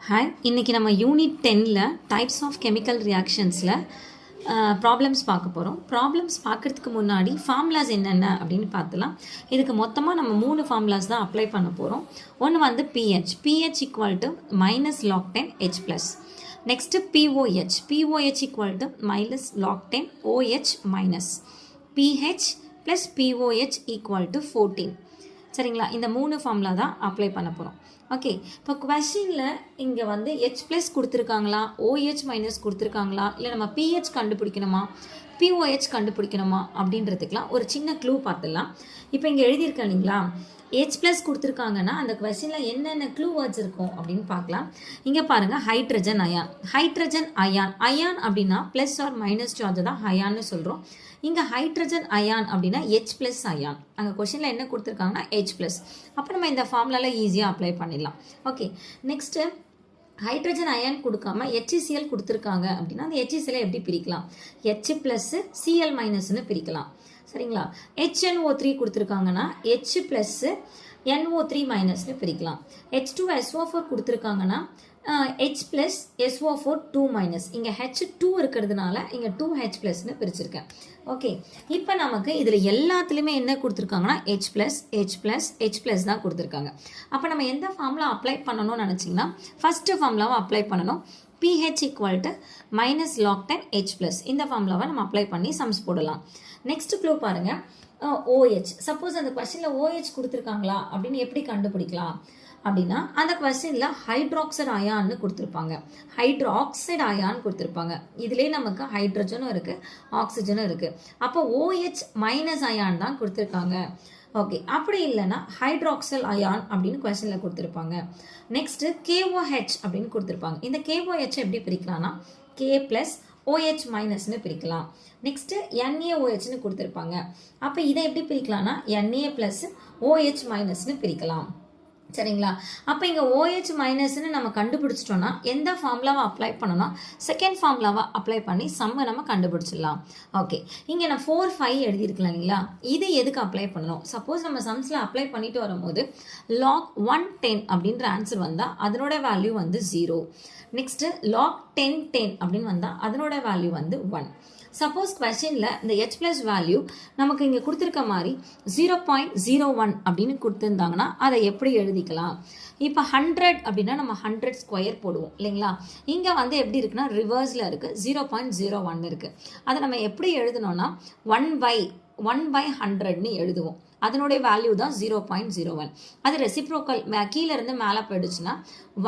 Hi, இன்றைக்கி நம்ம unit 10ல் டைப்ஸ் ஆஃப் கெமிக்கல் ரியாக்ஷன்ஸில் ப்ராப்ளம்ஸ் பார்க்க போகிறோம். ப்ராப்ளம்ஸ் பார்க்குறதுக்கு முன்னாடி ஃபார்முலாஸ் என்னென்ன அப்படின்னு பார்த்துலாம். இதுக்கு மொத்தமாக நம்ம 3 ஃபார்முலாஸ் தான் அப்ளை பண்ண போகிறோம். ஒன்று வந்து pH equal to minus log 10 H plus. Next pOH equal to minus log 10 OH minus. PH plus pOH equal to 14. சரிங்களா? இந்த 3 ஃபார்முலா தான் அப்ளை பண்ண போகிறோம். ஓகே, இப்போ கொஸ்டினில் இங்கே வந்து H ப்ளஸ் கொடுத்துருக்காங்களா, OH மைனஸ் கொடுத்துருக்காங்களா, இல்லை நம்ம பிஹெச் கண்டுபிடிக்கணுமா, பிஓஹெச் கண்டுபிடிக்கணுமா அப்படின்றதுக்கெலாம் ஒரு சின்ன க்ளூ பார்த்துடலாம். இப்போ இங்கே எழுதியிருக்கேன் இல்லைங்களா, H ப்ளஸ் கொடுத்துருக்காங்கன்னா அந்த கொஸ்டினில் என்னென்ன க்ளூ வேர்ட்ஸ் இருக்கும் அப்படின்னு பார்க்கலாம். இங்கே பாருங்கள், ஹைட்ரஜன் அயான். அயான் அப்படின்னா ப்ளஸ் ஆர் மைனஸ் சார்ஜ் தான் அயான்னு சொல்கிறோம். இங்கே ஹைட்ரஜன் அயான் அப்படின்னா H ப்ளஸ் அயான். அங்கே கொஸ்டினில் என்ன கொடுத்துருக்காங்கன்னா H ப்ளஸ். அப்போ நம்ம இந்த ஃபார்முலாவில் ஈஸியாக அப்ளை பண்ணிடலாம். ஓகே, நெக்ஸ்ட்டு ஹைட்ரஜன் அயான் கொடுக்காம HCl கொடுத்துருக்காங்க அப்படின்னா அந்த HCl எப்படி பிரிக்கலாம்? H ப்ளஸ் Cl மைனஸ்னு பிரிக்கலாம். சரிங்களா? HNO3 கொடுத்துருக்காங்கன்னா H ப்ளஸ் NO3 மைனஸ்னு பிரிக்கலாம். H2SO4 கொடுத்துருக்காங்கன்னா H ப்ளஸ் SO4 2 மைனஸ். இங்கே H2 இருக்கிறதுனால இங்கே 2H ப்ளஸ்னு பிரிச்சிருக்கேன். ஓகே, இப்போ நமக்கு இதில் எல்லாத்துலேயுமே என்ன கொடுத்துருக்காங்கன்னா H ப்ளஸ் தான் கொடுத்துருக்காங்க. அப்போ நம்ம எந்த ஃபார்முலா அப்ளை பண்ணணும்னு நினச்சிங்கன்னா ஃபஸ்ட்டு ஃபார்முலாவை அப்ளை பண்ணணும். PH equal to minus log 10 H plus. இந்த ஃபார்முலாவை நம்ம அப்ளை பண்ணி சம்ஸ் போடலாம். நெக்ஸ்ட் க்ளூ பாருங்கள், OH. சப்போஸ் அந்த கொஸ்டினில் OH கொடுத்துருக்காங்களா அப்படின்னு எப்படி கண்டுபிடிக்கலாம் அப்படின்னா அந்த கொஸ்டினில் ஹைட்ராக்சைடு அயான்னு கொடுத்துருப்பாங்க. இதுலேயே நமக்கு ஹைட்ரஜனும் இருக்குது, ஆக்சிஜனும் இருக்குது. அப்போ OH மைனஸ் அயான் தான் கொடுத்துருக்காங்க. ஓகே, அப்படி இல்லைன்னா ஹைட்ராக்சல் அயான் அப்படின்னு கொஸ்டினில் கொடுத்துருப்பாங்க. நெக்ஸ்ட்டு KOH அப்படின்னு கொடுத்துருப்பாங்க. இந்த KOH எப்படி பிரிக்கலாம்னா K ப்ளஸ் OH மைனஸ்னு பிரிக்கலாம். நெக்ஸ்ட்டு NaOHன்னு கொடுத்துருப்பாங்க. அப்போ இதை எப்படி பிரிக்கலாம்னா Na ப்ளஸ் OH மைனஸ்னு பிரிக்கலாம். சரிங்களா? அப்போ இங்கே OH மைனஸ்ன்னு நம்ம கண்டுபிடிச்சிட்டோன்னா எந்த ஃபார்முலாவை அப்ளை பண்ணோன்னா செகண்ட் ஃபார்முலாவை அப்ளை பண்ணி சம்மை நம்ம கண்டுபிடிச்சிடலாம். ஓகே, இங்கே நான் 4, 5 எழுதியிருக்கலாம் இல்லைங்களா, இது எதுக்கு அப்ளை பண்ணணும்? சப்போஸ் நம்ம சம்ஸில் அப்ளை பண்ணிட்டு வரும்போது லாக் 110 அப்படின்ற ஆன்சர் வந்தால் அதனோட வேல்யூ வந்து 0. நெக்ஸ்ட்டு லாக் 10 அப்படின்னு வந்தால் அதனோட வேல்யூ வந்து 1. சப்போஸ் கொஸ்டினில் இந்த H ப்ளஸ் வேல்யூ நமக்கு இங்கே கொடுத்துருக்க மாதிரி 0.01 அப்படின்னு கொடுத்துருந்தாங்கன்னா அதை எப்படி எழுதிக்கலாம்? இப்போ 100 அப்படின்னா நம்ம 100 ஸ்கொயர் போடுவோம் இல்லைங்களா? இங்கே வந்து எப்படி இருக்குன்னா ரிவர்ஸில் இருக்குது, 0.01 இருக்குது. அதை நம்ம எப்படி எழுதணும்னா 1/100ன்னு எழுதுவோம். அதனுடைய வேல்யூ தான் 0.01. அது ரெசிப்ரோக்கல் கீழே இருந்து மேலே போயிடுச்சுன்னா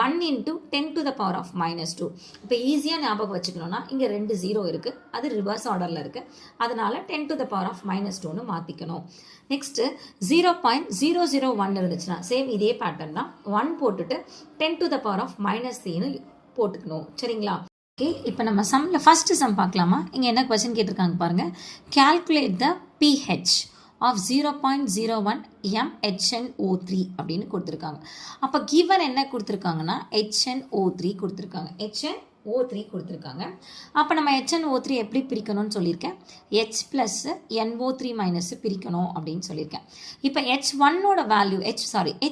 1 × 10⁻². இப்போ ஈஸியாக ஞாபகம் வச்சுக்கணும்னா இங்கே 2 0 இருக்குது, அது ரிவர்ஸ் ஆர்டரில் இருக்குது. அதனால 10⁻²ன்னு மாற்றிக்கணும். நெக்ஸ்ட்டு 0.001 இருந்துச்சுன்னா சேம் இதே பேட்டர்ன் தான், 1 போட்டுட்டு 10⁻³ போட்டுக்கணும். சரிங்களா? ஓகே, இப்போ நம்ம சம்மில் ஃபஸ்ட்டு சம் பார்க்கலாமா? இங்கே என்ன கொஸ்டின் கேட்டிருக்காங்க பாருங்கள். Calculate the pH of 0.01 mHNO3 அப்படின்னு கொடுத்துருக்காங்க. அப்போ கிவன் என்ன கொடுத்துருக்காங்கன்னா HNO3 கொடுத்துருக்காங்க. அப்போ நம்ம HNO3 எப்படி பிரிக்கணும்னு சொல்லியிருக்கேன். H ப்ளஸ் NO3 மைனஸ் பிரிக்கணும் அப்படின்னு சொல்லியிருக்கேன். இப்போ H1ஓட வேல்யூ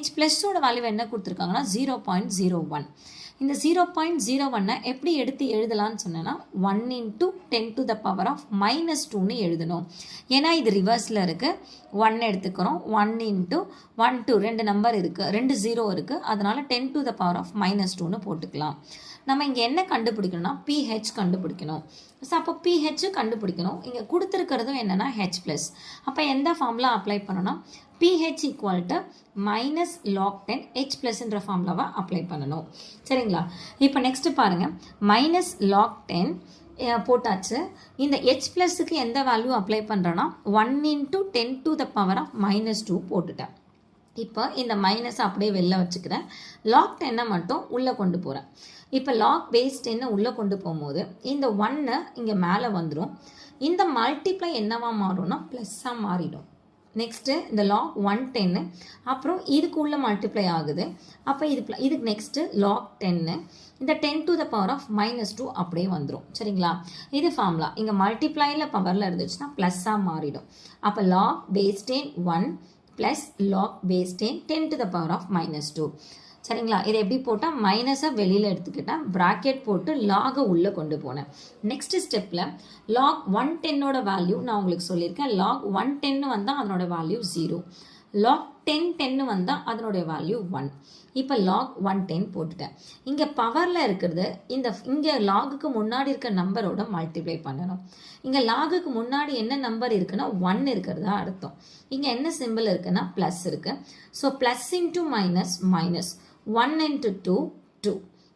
H ப்ளஸோட வேல்யூ என்ன கொடுத்துருக்காங்கன்னா 0.01. இந்த 0.01 எப்படி எடுத்து எழுதலான்னு சொன்னேன்னா 1 × 10⁻²ன்னு எழுதணும். ஏன்னா இது ரிவர்ஸில் இருக்குது, 1 எடுத்துக்கிறோம். 1 × 1 2 2 நம்பர் இருக்குது, 2 0 இருக்குது. அதனால் 10⁻²ன்னு போட்டுக்கலாம். நம்ம இங்கே என்ன கண்டுபிடிக்கணும்னா pH கண்டுபிடிக்கணும். ஸோ அப்போ pH கண்டுபிடிக்கணும். இங்கே கொடுத்துருக்கிறதும் என்னென்னா H ப்ளஸ். அப்போ எந்த ஃபார்முலா அப்ளை பண்ணணும்னா pH equal to minus log 10 H ப்ளஸ்ன்ற ஃபார்முலாவை அப்ளை பண்ணணும். சரிங்களா? இப்போ நெக்ஸ்ட்டு பாருங்கள், மைனஸ் லாக் 10 போட்டாச்சு. இந்த H ப்ளஸுக்கு எந்த வேல்யூ அப்ளை பண்ணுறேன்னா 1 × 10⁻² போட்டுட்டேன். இப்போ இந்த மைனஸ் அப்படியே வெளில வச்சுக்கிறேன். லாக் 10 மட்டும் உள்ளே கொண்டு போகிறேன். இப்போ லாக் பேஸ் 10 உள்ளே கொண்டு போகும்போது இந்த 1 இங்கே மேலே வந்துடும். இந்த மல்டிப்ளை என்னவா மாறும்னா ப்ளஸ்ஸாக மாறிடும். நெக்ஸ்ட்டு இந்த லாக் 110 அப்புறம் இதுக்குள்ளே மல்டிப்ளை ஆகுது. அப்போ இதுக்கு நெக்ஸ்ட்டு லாக் 10 இந்த 10⁻² அப்படியே வந்துடும். சரிங்களா? இது ஃபார்முலா. இங்கே மல்டிப்ளையில் பவரில் இருந்துச்சுன்னா ப்ளஸ்ஸாக மாறிடும். அப்போ லாக் பேஸ் 10 1 + log base 10 10⁻². சரிங்களா? இதை எப்படி போட்டால் மைனஸை வெளியில் எடுத்துக்கிட்டேன், ப்ராக்கெட் போட்டு லாகை உள்ளே கொண்டு போனேன். நெக்ஸ்ட் ஸ்டெப்பில் லாக் 110ஓட வேல்யூ நான் உங்களுக்கு சொல்லியிருக்கேன். லாக் 110 வந்தால் அதனோட வேல்யூ 0, லாக் 10 வந்தால் அதனுடைய வேல்யூ 1. இப்போ லாக் 110 போட்டுட்டேன். இங்கே பவரில் இருக்கிறது இங்கே லாகுக்கு முன்னாடி இருக்க நம்பரோட மல்டிப்ளை பண்ணணும். இங்கே லாகுக்கு முன்னாடி என்ன நம்பர் இருக்குன்னா 1 இருக்கிறதா அர்த்தம். இங்கே என்ன சிம்பிள் இருக்குன்னா ப்ளஸ் இருக்குது. So plus into minus minus 1 into 2 2.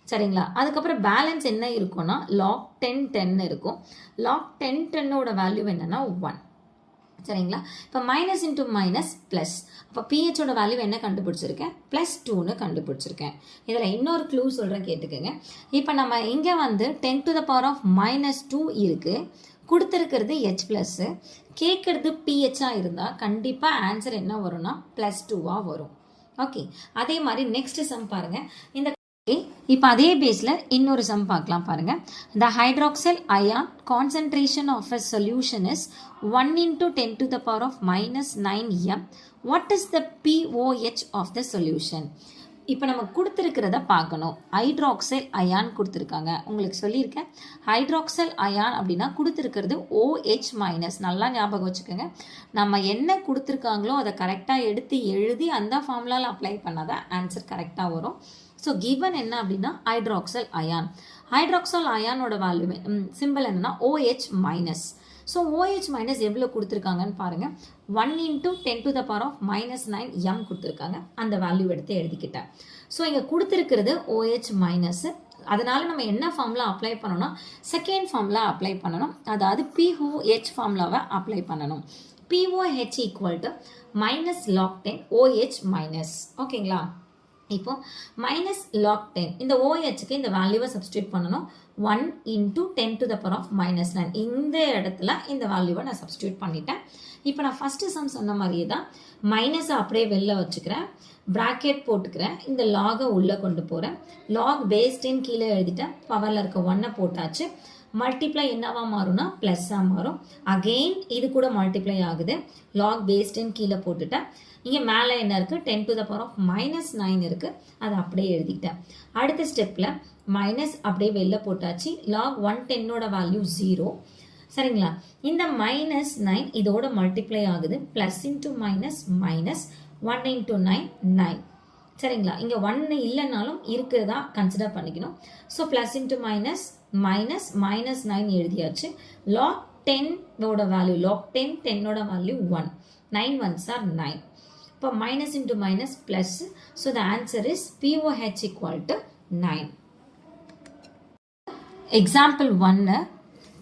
சரிங்களா? அதுக்கப்புறம் பேலன்ஸ் என்ன இருக்கும்னா லாக் 10 இருக்கும். லாக் 10ஓட வேல்யூ என்னன்னா 1. சரிங்களா? இப்போ மைனஸ் இன்ட்டு மைனஸ் ப்ளஸ். அப்போ பிஹெச்சோட வேல்யூ என்ன கண்டுபிடிச்சிருக்கேன்? +2ன்னு கண்டுபிடிச்சிருக்கேன். இதில் இன்னொரு க்ளூ சொல்கிறேன், கேட்டுக்கோங்க. இப்போ நம்ம இங்கே 10⁻⁻2 இருக்குது, கொடுத்துருக்கிறது ஹெச் ப்ளஸ்ஸு, கேட்குறது பிஹெச்சாக இருந்தால் கண்டிப்பாக ஆன்சர் என்ன வரும்னா +2 வரும். ஓகே, அதே மாதிரி நெக்ஸ்ட் சம் பாருங்கள். இந்த இப்போ அதே பேஸில் இன்னொரு சம் பார்க்கலாம் பாருங்கள். The hydroxyl ion concentration of a solution is 1 into 10⁻⁻9m. What is the pOH of the solution? இப்போ நம்ம கொடுத்துருக்கிறத பார்க்கணும். ஹைட்ராக்சைல் அயான் கொடுத்துருக்காங்க. உங்களுக்கு சொல்லியிருக்கேன், ஹைட்ராக்சைல் அயான் அப்படின்னா கொடுத்துருக்கிறது OH மைனஸ். நல்லா ஞாபகம் வச்சுக்கோங்க. நம்ம என்ன கொடுத்துருக்காங்களோ அதை கரெக்டாக எடுத்து எழுதி அந்த ஃபார்முலாவில் அப்ளை பண்ணாதான் ஆன்சர் கரெக்டாக வரும். ஸோ கிவன் என்ன அப்படின்னா ஹைட்ராக்சைல் அயான். ஹைட்ராக்சைல் அயானோட வேல்யூ சிம்பிள் என்னன்னா OH minus. So OH minus எவ்வளோ கொடுத்துருக்காங்கன்னு பாருங்கள். 1 into 10⁻⁻9m கொடுத்துருக்காங்க. அந்த வேல்யூ எடுத்து எழுதிக்கிட்டேன். ஸோ இங்கே கொடுத்துருக்கிறது OH மைனஸ். அதனால் நம்ம என்ன ஃபார்முலா அப்ளை பண்ணணும்னா செகண்ட் ஃபார்முலா அப்ளை பண்ணணும். அதாவது POH ஃபார்முலாவை அப்ளை பண்ணணும். POH equal to minus log 10 OH minus. ஓகேங்களா? இப்போ மைனஸ் லாக் 10 இந்த OHக்கு இந்த வேல்யூவை சப்ஸ்டியூட் பண்ணணும். 1 into 10⁻⁻9. இந்த இடத்துல இந்த வேல்யூவை நான் சப்ஸ்டியூட் பண்ணிட்டேன். இப்போ நான் ஃபஸ்ட்டு சம் சொன்ன மாதிரியே தான் மைனஸை அப்படியே வெளில வச்சுக்கிறேன், ப்ராக்கெட் போட்டுக்கிறேன், இந்த லாகை உள்ளே கொண்டு போகிறேன். லாக் பேஸ் 10 கீழே எழுதிட்டேன், பவரில் இருக்க 1 போட்டாச்சு. மல்டிப்ளை என்னவா மாறும்னா ப்ளஸ்ஸாக மாறும். அகெயின் இது கூட மல்டிப்ளை ஆகுது. லாக் பேஸ் 10 கீழே போட்டுட்டேன். இங்கே மேலே என்ன இருக்குது? 10⁻⁻9 இருக்குது. அதை அப்படியே எழுதிட்டேன். அடுத்த ஸ்டெப்பில் மைனஸ் அப்படியே வெளில போட்டாச்சு. லாக் 110ஓட வேல்யூ 0. சரிங்களா? இந்த -9 இதோட மல்டிப்ளை ஆகுது. Plus into minus minus 1 into 9 9. சரிங்களா? இங்கே 1 இல்லைனாலும் இருக்கிறதா கன்சிடர் பண்ணிக்கணும். So plus into minus minus -9 எழுதியாச்சு. லாக் 10ஓட வேல்யூ லாக் 10ஓட வேல்யூ 1. 9 1s are 9. இப்போ minus into minus plus. So the answer is POH equal to 9. Example 1.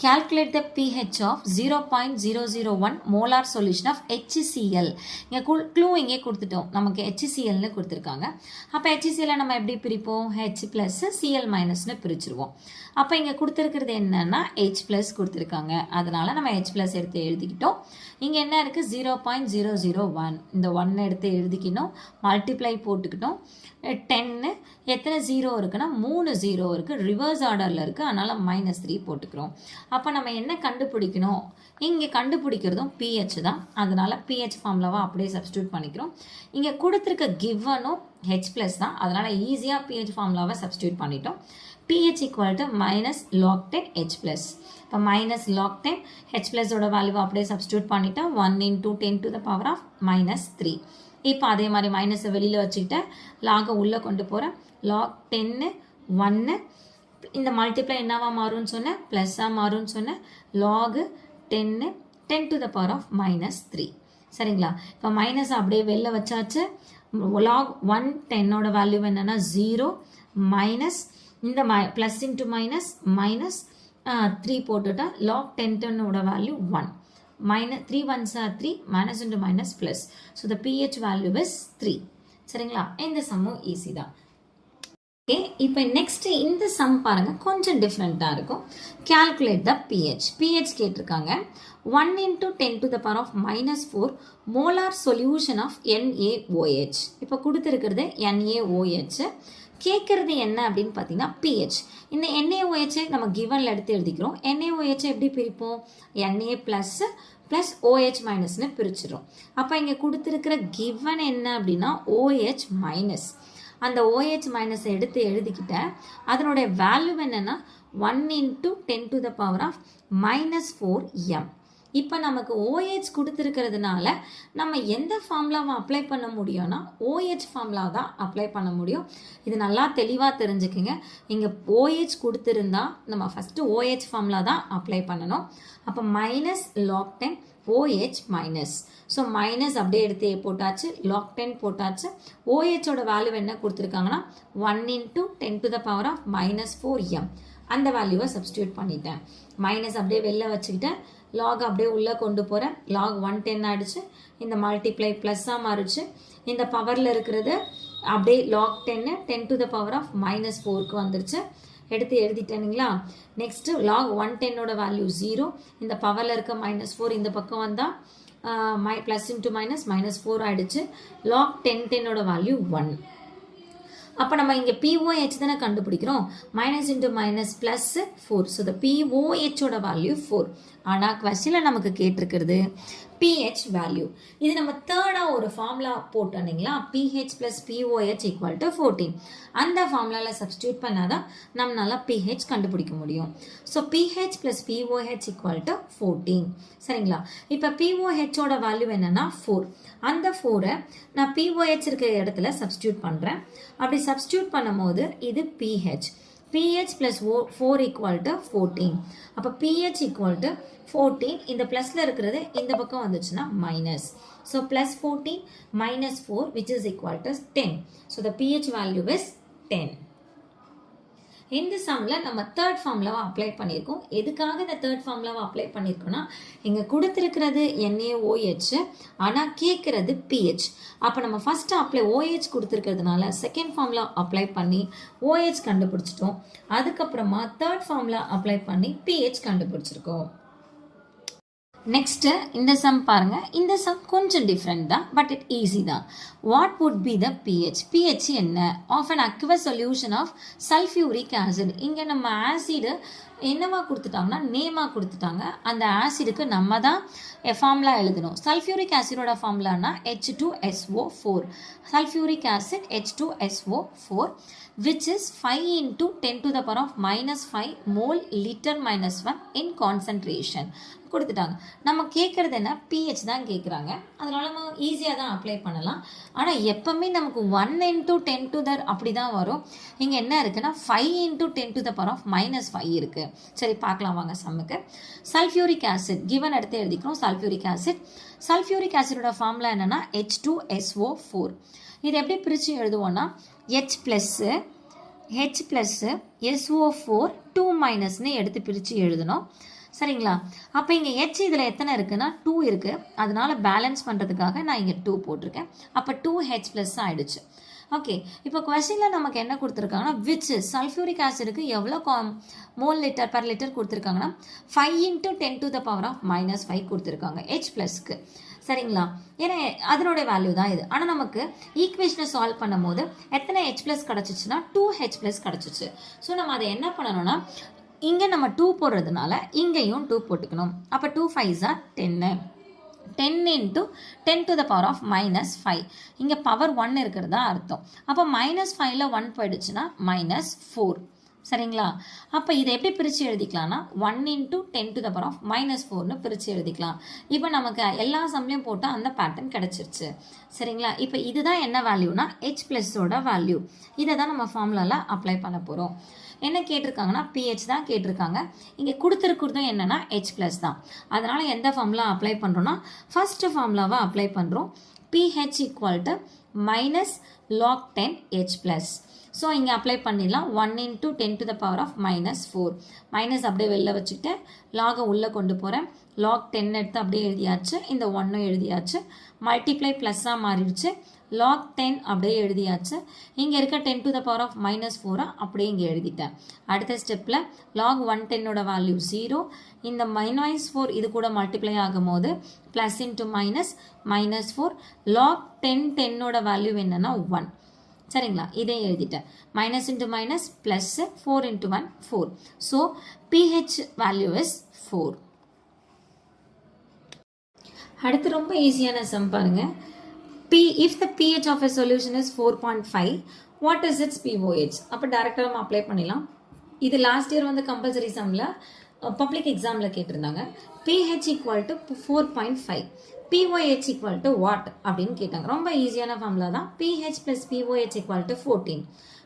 Calculate the pH of 0.001 molar solution of HCl. இங்கே clue இங்கே கொடுத்துட்டோம், நமக்கு HClன்னு கொடுத்துருக்காங்க. அப்போ HCl நம்ம எப்படி பிரிப்போம்? H plus Cl மைனஸ்னு பிரிச்சுருவோம். அப்போ இங்கே கொடுத்துருக்கிறது என்னன்னா H ப்ளஸ் கொடுத்துருக்காங்க, அதனால் நம்ம H ப்ளஸ் எடுத்து எழுதிக்கிட்டோம். இங்கே என்ன இருக்குது? 0.001. இந்த 1 எடுத்து எழுதிக்கணும், மல்டிப்ளை போட்டுக்கிட்டோம். 10 எத்தனை 0 இருக்குன்னா 3 0 இருக்குது, ரிவர்ஸ் ஆர்டரில் இருக்குது, அதனால் -3 போட்டுக்கிறோம். அப்போ நம்ம என்ன கண்டுபிடிக்கணும்? இங்கே கண்டுபிடிக்கிறதும் pH தான், அதனால் pH ஃபார்முலாவை அப்படியே சப்ஸ்டியூட் பண்ணிக்கிறோம். இங்கே கொடுத்துருக்க கிவனும் H ப்ளஸ் தான், அதனால் ஈஸியாக pH ஃபார்முலாவை சப்ஸ்டியூட் பண்ணிட்டோம். pH equal to minus log 10 H plus. இப்போ மைனஸ் லாக் 10 H ப்ளஸோட வேல்யூவை அப்படியே சப்ஸ்டியூட் பண்ணிட்டோம். 1 into 10⁻⁻3. இப்போ அதே மாதிரி மைனஸை வெளியில் வச்சுக்கிட்டு லாகை உள்ளே கொண்டு போகிறேன். லாக் 10 1 இந்த மல்டிப்ளை என்னவா மாறும்னு சொன்னேன்? ப்ளஸ்ஸாக மாறும்னு சொன்னேன். லாகு 10 10⁻⁻3. சரிங்களா? இப்போ மைனஸ் அப்படியே வெளில வச்சாச்சு. லாக் 110ஓட வேல்யூ என்னென்னா 0 மைனஸ் இந்த ப்ளஸ் இன்ட்டு மைனஸ் மைனஸ் 3 போட்டுட்டா லாக் 10ஓட value 1. -3 1s are 3, minus into minus plus. So the pH value is 3. சரிங்களா? இந்த சம்மும் ஈஸி தான். ஓகே, இப்போ நெக்ஸ்ட் இந்த சம் பாருங்க, கொஞ்சம் டிஃப்ரெண்ட்டாக இருக்கும். கால்குலேட் த pH. pH கேட்டிருக்காங்க. 1 into 10⁻⁻4 molar solution of NaOH. இப்போ கொடுத்துருக்கிறது NaOH. கேட்குறது என்ன அப்படின்னு பார்த்தீங்கன்னா pH. இந்த NaOH நம்ம கிவனில் எடுத்து எழுதிக்கிறோம். NaOH எப்படி பிரிப்போம்? Na plus plus OH மைனஸ்னு பிரிச்சிடும். அப்போ இங்கே கொடுத்துருக்கிற கிவன் என்ன அப்படின்னா OH மைனஸ். அந்த OH மைனஸை எடுத்து எழுதிக்கிட்டேன். அதனுடைய வேல்யூ என்னென்னா 1 × 10⁻⁻⁴ m. இப்போ நமக்கு OH கொடுத்துருக்கிறதுனால நம்ம எந்த ஃபார்முலாவை அப்ளை பண்ண முடியும்னா OH ஃபார்முலா தான் அப்ளை பண்ண முடியும். இது நல்லா தெளிவாக தெரிஞ்சுக்குங்க. இங்கே OH கொடுத்துருந்தா நம்ம ஃபஸ்ட்டு OH ஃபார்முலா தான் அப்ளை பண்ணணும். அப்போ -log10 OH minus. So minus அப்படியே எடுத்து போட்டாச்சு, log10 போட்டாச்சு. OHோட வேல்யூ என்ன கொடுத்துருக்காங்கன்னா 1 × 10⁻⁻⁴ m. அந்த வேல்யூவை சப்ஸ்டியூட் பண்ணிட்டேன். மைனஸ் அப்படியே வெளில வச்சுக்கிட்டேன், லாக் அப்படியே உள்ளே கொண்டு போகிறேன். லாக் 110 ஆகிடுச்சு. இந்த மல்டிப்ளை ப்ளஸ்ஸாக மாறிடுச்சு. இந்த பவரில் இருக்கிறது அப்படியே லாக் 10 10⁻⁻⁴ வந்துருச்சு. எடுத்து எழுதிட்டேனுங்களா. நெக்ஸ்ட்டு லாக் 110ஓட வேல்யூ 0. இந்த பவரில் இருக்க -4 இந்த பக்கம் வந்தால் ப்ளஸ் இன்ட்டு மைனஸ் -4 ஆகிடுச்சு. லாக் 1010ஓட வேல்யூ 1. அப்போ நம்ம இங்கே POH தானே கண்டுபிடிக்கிறோம். Minus into minus plus 4. So the POHோட வேல்யூ 4. ஆனால் கொஸ்டினில் நமக்கு கேட்டிருக்கிறது pH வேல்யூ. இது நம்ம தேர்டாக ஒரு ஃபார்முலா போட்டோன்னீங்களா, pH + POH = 14. அந்த ஃபார்முலாவில் சப்ஸ்டியூட் பண்ணால் தான் நம்மளால் pH கண்டுபிடிக்க முடியும். So pH + POH = 14. சரிங்களா. இப்போ POHோட வேல்யூ என்னென்னா 4. அந்த 4ஐ நான் POH இருக்கிற இடத்துல சப்ஸ்டியூட் பண்ணுறேன். அப்படி சப்ஸ்டியூட் பண்ணும்போது இது pH + 4 = 14. அப்போ pH = 14. இந்த ப்ளஸில் இருக்கிறது இந்த பக்கம் வந்துச்சுன்னா minus. So +14 - 4 which is equal to 10. So the pH value is 10. இந்த சம்மில் நம்ம தேர்ட் ஃபார்முலாவை அப்ளை பண்ணியிருக்கோம். எதுக்காக இந்த தேர்ட் ஃபார்முலாவை அப்ளை பண்ணியிருக்கோன்னா, இங்கே கொடுத்துருக்கிறது NaOH, ஆனால் கேட்குறது pH. அப்போ நம்ம ஃபஸ்ட்டு OH கொடுத்துருக்கிறதுனால செகண்ட் ஃபார்முலா அப்ளை பண்ணி OH கண்டுபிடிச்சிட்டோம். அதுக்கப்புறமா தேர்ட் ஃபார்முலா அப்ளை பண்ணி pH கண்டுபிடிச்சிருக்கோம். நெக்ஸ்ட்டு இந்த சம் பாருங்க. இந்த சம் கொஞ்சம் டிஃப்ரெண்ட் தான், பட் இட் ஈஸி தான். What would be the pH? pH என்ன? Of an aqueous solution of sulphuric acid. இங்கே நம்ம ஆசிடு என்னவா கொடுத்துட்டாங்கன்னா நேமாக கொடுத்துட்டாங்க. அந்த ஆசிடுக்கு நம்ம தான் ஃபார்முலா எழுதணும். சல்ஃபியூரிக் ஆசிடோட ஃபார்முலானா H2SO4. Sulphuric acid H2SO4 which is 5 × 10⁻⁻5 mole liter -1 in concentration கொடுத்துட்டாங்க. நம்ம கேட்குறது என்ன, pH தான் கேட்குறாங்க. அதனால நம்ம ஈஸியாக தான் அப்ளை பண்ணலாம். ஆனால் எப்பவுமே நமக்கு 1 × 10⁻⁻ அப்படி தான் வரும். இங்கே என்ன இருக்குன்னா 5 × 10⁻⁻5 இருக்குது. சரி பார்க்கலாம் வாங்க சம்முக்கு. சல்ஃபியூரிக் ஆசிட் கிவன் எடுத்து எழுதிக்கிறோம். சல்ஃபியூரிக் ஆசிடோட ஃபார்முலா என்னென்னா H2SO4. இது எப்படி பிரித்து எழுதுவோன்னா H + SO4 2- எடுத்து பிரித்து எழுதணும். சரிங்களா. அப்போ இங்கே H இதில் எத்தனை இருக்குன்னா 2 இருக்குது. அதனால பேலன்ஸ் பண்ணுறதுக்காக நான் இங்கே 2 போட்டிருக்கேன். அப்போ 2H+ ஆகிடுச்சு. ஓகே. இப்போ கொஸ்டினில் நமக்கு என்ன கொடுத்துருக்காங்கன்னா விச் சல்ஃபியூரிக் ஆசிடுக்கு எவ்வளோ மோல் லிட்டர் பர் லிட்டர் கொடுத்துருக்காங்கன்னா 5 × 10⁻⁻5 கொடுத்துருக்காங்க H+க்கு. சரிங்களா. ஏன்னா அதனுடைய வேல்யூ தான் இது. ஆனால் நமக்கு ஈக்குவேஷனை சால்வ் பண்ணும் போது எத்தனை H+ கிடச்சிச்சுன்னா 2H+ கிடச்சிச்சு. ஸோ நம்ம அதை என்ன பண்ணணும்னா, இங்கே நம்ம 2 போடுறதுனால இங்கேயும் 2 போட்டுக்கணும். அப்போ 2 5s are 10. 10 × 10⁻⁻5. இங்கே பவர் 1 இருக்கிறதா அர்த்தம். அப்போ -5ல் 1 போயிடுச்சுன்னா -4. சரிங்களா. அப்போ இதை எப்படி பிரித்து எழுதிக்கலாம்னா 1 × 10⁻⁻4ன்னு பிரித்து எழுதிக்கலாம். இப்போ நமக்கு எல்லா சம்லையும் போட்டால் அந்த பேட்டர்ன் கிடச்சிருச்சு. சரிங்களா. இப்போ இதுதான் என்ன வேல்யூனா H+ஓட வேல்யூ. இதை தான் நம்ம ஃபார்முலாவில் அப்ளை பண்ண போகிறோம். என்ன கேட்டிருக்காங்கன்னா pH தான் கேட்டிருக்காங்க. இங்கே கொடுத்துருக்கிறதும் என்னென்னா H+ தான். அதனால் எந்த ஃபார்முலா அப்ளை பண்ணுறோன்னா ஃபஸ்ட்டு ஃபார்முலாவை அப்ளை பண்ணுறோம். pH = -log10 H+. ஸோ இங்கே அப்ளை பண்ணிடலாம். 1 × 10⁻⁻4. மைனஸ் அப்படியே வெளில வச்சுக்கிட்டு லாகை உள்ளே கொண்டு போகிறேன். லாக் 10 எடுத்து அப்படியே எழுதியாச்சு. இந்த 1 எழுதியாச்சு. மல்டிப்ளை ப்ளஸ்ஸாக மாறிடுச்சு. லாக் 10 அப்படியே எழுதியாச்சு. இங்கே இருக்க 10⁻⁻4 அப்படியே இங்கே எழுதிட்டேன். அடுத்த ஸ்டெப்பில் லாக் 110ஓட வேல்யூ 0. இந்த -4 இது கூட மல்டிப்ளை ஆகும் போது ப்ளஸ் இன்ட்டு -4. லாக் 10ஓட வேல்யூ என்னென்னா 1. சரிங்களா. இதே எழுதிட்டேன். Minus into minus plus 4 × 1 4. So pH value is 4. அடுத்து ரொம்ப ஈஸியான சம் பாருங்கள். if the pH of a solution is 4.5, what is its POH? அப்போ டேரெக்டாக நம்ம அப்ளை பண்ணிடலாம். இது லாஸ்ட் இயர் வந்து கம்பல்சரி சம்மில் பப்ளிக் எக்ஸாமில் கேட்டிருந்தாங்க. pH equal to 4.5, POH equal to what அப்படின்னு கேட்டாங்க. ரொம்ப ஈஸியான ஃபார்முலா தான். pH plus POH equal to 14.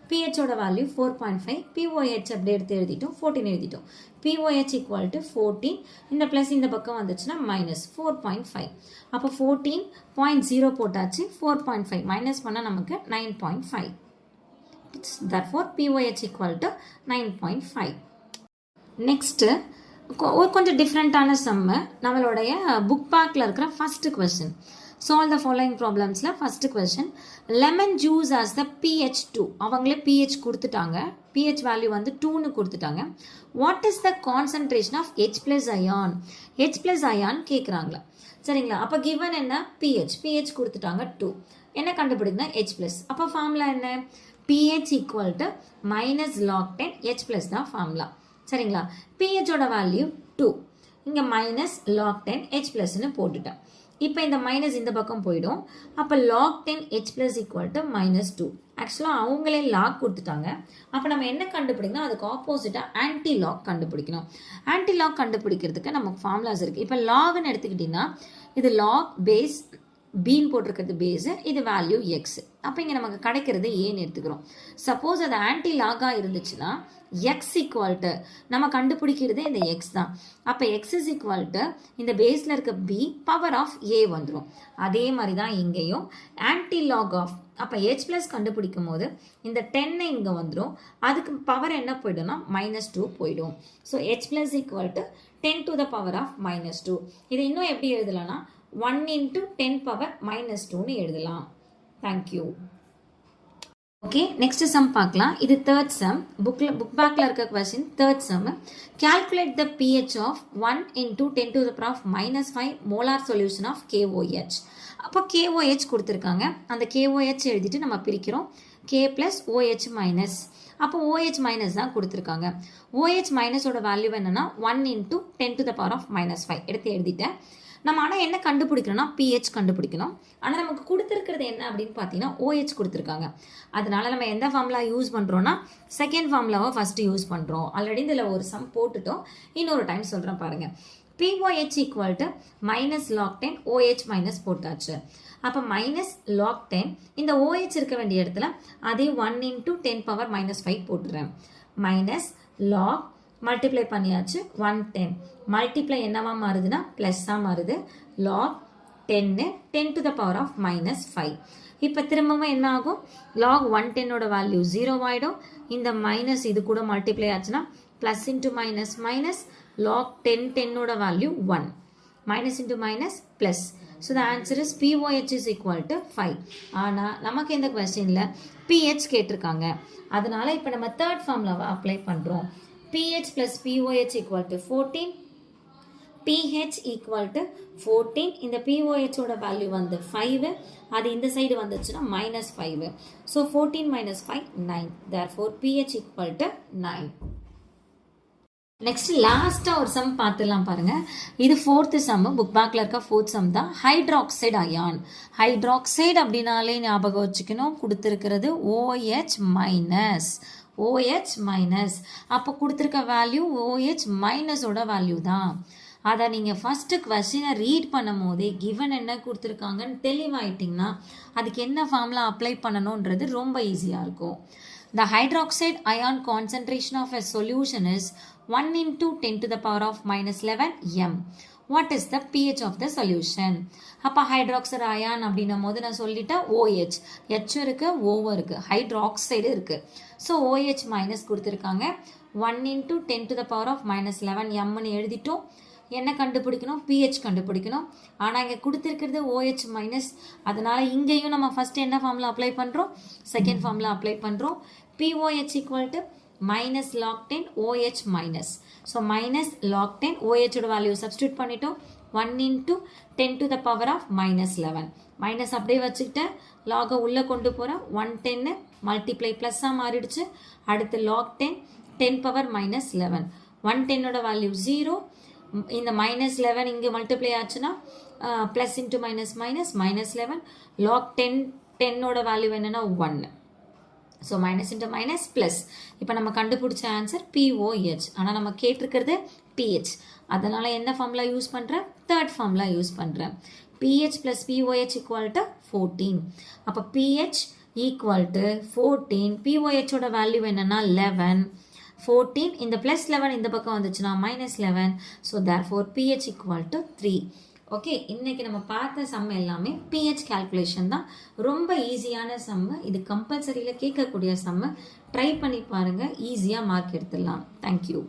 pH ஓட வேல்யூ 4.5, POH அப்படி எடுத்து எழுதிட்டோம், 14 எழுதிட்டோம். POH ஈக்குவல் டு 14, இந்த ப்ளஸ் இந்த பக்கம் வந்துச்சுன்னா மைனஸ் 4.5. அப்போ 14.0 போட்டாச்சு, 4.5 மைனஸ் பண்ணால் நமக்கு 9.5. Therefore POH equal to 9.5. Next கொஞ்சம் டிஃப்ரெண்ட்டான சம்மு நம்மளுடைய புக் பேக்கில் இருக்கிற first question. Solve the following ப்ராப்ளம்ஸில் first question, lemon juice has the pH 2. அவங்களே pH கொடுத்துட்டாங்க, pH வேல்யூ வந்து 2ன்னு கொடுத்துட்டாங்க. What is the concentration of H plus ion? H plus ion கேட்குறாங்களா? சரிங்களா? அப்போ கிவன் என்ன? pH கொடுத்துட்டாங்க 2. என்ன கண்டுபிடிக்குன்னா H ப்ளஸ். அப்போ ஃபார்முலா என்ன? pH equal to minus log 10 H plus தான் ஃபார்முலா. சரிங்களா? pH ஓட வேல்யூ 2, இங்கே மைனஸ் log 10 H plusன்னு போட்டுட்டேன். இப்போ இந்த மைனஸ் இந்த பக்கம் போயிடும். அப்போ log 10 H plus equal to minus 2. ஆக்சுவலாக அவங்களே லாக் கொடுத்துட்டாங்க. அப்போ நம்ம என்ன கண்டுபிடிக்கணும்? அதுக்கு ஆப்போசிட்டாக ஆன்டி லாக் கண்டுபிடிக்கணும். ஆன்டி லாக் கண்டுபிடிக்கிறதுக்கு நமக்கு ஃபார்முலாஸ் இருக்குது. இப்போ லாக்னு எடுத்துக்கிட்டிங்கன்னா இது லாக் பேஸ் பீன் போட்டிருக்கிறது பேஸு, இது வேல்யூ எக்ஸ். அப்போ இங்கே நமக்கு கிடைக்கிறது ஏன்னு எடுத்துக்கிறோம். சப்போஸ் அது ஆன்டி லாகாக இருந்துச்சுன்னா எக்ஸ் ஈக்குவல்ட்டு நம்ம கண்டுபிடிக்கிறது இந்த எக்ஸ் தான். அப்போ எக்ஸ் இஸ் ஈக்குவல்ட்டு இந்த பேஸில் இருக்க பி பவர் ஆஃப் ஏ வந்துடும். அதே மாதிரி தான் இங்கேயும் ஆன்டி லாக் ஆஃப், அப்போ H ப்ளஸ் கண்டுபிடிக்கும் போது இந்த 10 இங்கே வந்துடும். அதுக்கு பவர் என்ன போய்டும்னா -2 போயிடும். So H plus equal to 10 to the power of -2. இதை இன்னும் எப்படி எழுதலாம்னா 1 into 10 power -2ன்னு எழுதலாம். தேங்க்யூ. ஓகே, நெக்ஸ்ட் சம் பார்க்கலாம். இது தேர்ட் சம், புக் பேக்கில் இருக்க question. Third sum, calculate the pH of 1 into 10 to the power of -5 molar solution of KOH. அப்போ KOH கொடுத்துருக்காங்க, அந்த KOH எழுதிட்டு நம்ம பிரிக்கிறோம். K plus OH minus. அப்போ OH மைனஸ் தான் கொடுத்துருக்காங்க. OH மைனஸோட வேல்யூ என்னன்னா 1 into 10 to the power of -5 எடுத்து எழுதிட்டேன். நம்ம ஆனால் என்ன கண்டுபிடிக்கணும்னா pH கண்டுபிடிக்கணும். ஆனால் நமக்கு கொடுத்துருக்கிறது என்ன அப்படின்னு பார்த்தீங்கன்னா OH கொடுத்துருக்காங்க. அதனால நம்ம எந்த ஃபார்முலா யூஸ் பண்ணுறோன்னா செகண்ட் ஃபார்முலாவை ஃபஸ்ட்டு யூஸ் பண்ணுறோம். ஆல்ரெடி இதில் ஒரு சம் போட்டுட்டோம், இன்னொரு டைம் சொல்கிறேன் பாருங்கள். POH equal to minus log 10 OH minus போட்டாச்சு. அப்போ மைனஸ் லாக் 10 இந்த OH இருக்க வேண்டிய இடத்துல அதே 1 into 10 power -5 போட்டுறேன். மைனஸ் லாக் மல்டிப்ளை பண்ணியாச்சு 110. மல்டிப்ளை என்னவா மாறுதுன்னா ப்ளஸ்ஸாக மாறுது. Log 10 to the power of -5. இப்போ திரும்பவும் என்ன ஆகும்? லாக் 110ஓட வேல்யூ 0 ஆகிடும். இந்த மைனஸ் இது கூட மல்டிப்ளை ஆச்சுன்னா plus into minus minus, log 10ஓட value 1. Minus into minus plus. So the answer is POH is equal to 5. ஆனால் நமக்கு இந்த கொஸ்டினில் pH கேட்டிருக்காங்க. அதனால இப்போ நம்ம தேர்ட் ஃபார்முலாவை அப்ளை பண்ணுறோம். pH plus POH equal to 14. pH equal to 14. இந்த POH ஓட வேல்யூ வந்து 5. அது இந்த சைடு வந்துச்சுன்னா -5. So 14 minus 5 9. Therefore pH equal to 9. Next லாஸ்ட்டாக ஒரு சம் பார்த்துலாம் பாருங்க. இது ஃபோர்த்து சம், புக் பேக்கில் இருக்க ஃபோர்த் சம் தான். Hydroxide ion. ஹைட்ராக்சைடு அப்படின்னாலே ஞாபகம் வச்சுக்கணும், கொடுத்துருக்கிறது OH மைனஸ். OH மைனஸ், அப்போ கொடுத்துருக்க வேல்யூ OH மைனஸோட வேல்யூ தான். அதை நீங்கள் ஃபஸ்ட்டு கொஸ்டினை ரீட் பண்ணும் போதே கிவன் என்ன கொடுத்துருக்காங்கன்னு தெளிவாயிட்டிங்கன்னா அதுக்கு என்ன ஃபார்முலா அப்ளை பண்ணணுன்றது ரொம்ப ஈஸியாக இருக்கும். The hydroxide ion concentration of a solution is 1 into 10 to the power of -11 m. What is the pH of the solution? அப்போ ஹைட்ராக்சைடு அயான் அப்படின்னும் போது நான் சொல்லிட்டேன் OH, H இருக்கு, O இருக்கு, ஹைட்ராக்சைடு இருக்கு. ஸோ OH மைனஸ் கொடுத்துருக்காங்க. 1 into 10 to the power of -11 mன்னு எழுதிட்டோம். என்ன கண்டுபிடிக்கணும்? pH கண்டுபிடிக்கணும். ஆனால் இங்கே கொடுத்துருக்கிறது OH மைனஸ். அதனால் இங்கேயும் நம்ம ஃபஸ்ட்டு என்ன ஃபார்முலா அப்ளை பண்ணுறோம்? செகண்ட் ஃபார்முலா அப்ளை பண்ணுறோம். POH equal to minus log 10 OH minus. So minus log 10 OHோட வேல்யூ சப்ஸ்டியூட் பண்ணிட்டோம். 1 into 10 to the power of -11. Minus அப்படியே வச்சுக்கிட்டேன், லாகை உள்ளே கொண்டு போகிறேன். 110 மல்டிப்ளை ப்ளஸ்ஸாக மாறிடுச்சு. அடுத்து லாக் 10 10 power -11. 110ஓட வேல்யூ 0. இந்த -11 இங்கே மல்டிப்ளை ஆச்சுன்னா plus into minus minus -11 log 10ஓட வேல்யூ என்னன்னா 1. So minus into minus plus. இப்போ நம்ம கண்டுபிடிச்ச ஆன்சர் POH. ஆனால் நம்ம கேட்டிருக்கிறது PH. அதனால் என்ன ஃபார்முலா யூஸ் பண்ணுறேன்? தேர்ட் ஃபார்முலா யூஸ் பண்ணுறேன். PH + POH = 14. அப்போ PH = 14. POHோட வேல்யூ என்னன்னா 11. 14 இந்த +11 இந்த பக்கம் வந்துச்சுன்னா -11. So therefore PH = 3. ஓகே, இன்னைக்கு நம்ம பார்த்த சம் எல்லாமே PH கால்குலேஷன் தான். ரொம்ப ஈஸியான சம்மு. இது கம்பல்சரியில் கேட்கக்கூடிய சம்மு. ட்ரை பண்ணி பாருங்கள், ஈஸியாக மார்க் எடுத்துடலாம். தேங்க்யூ.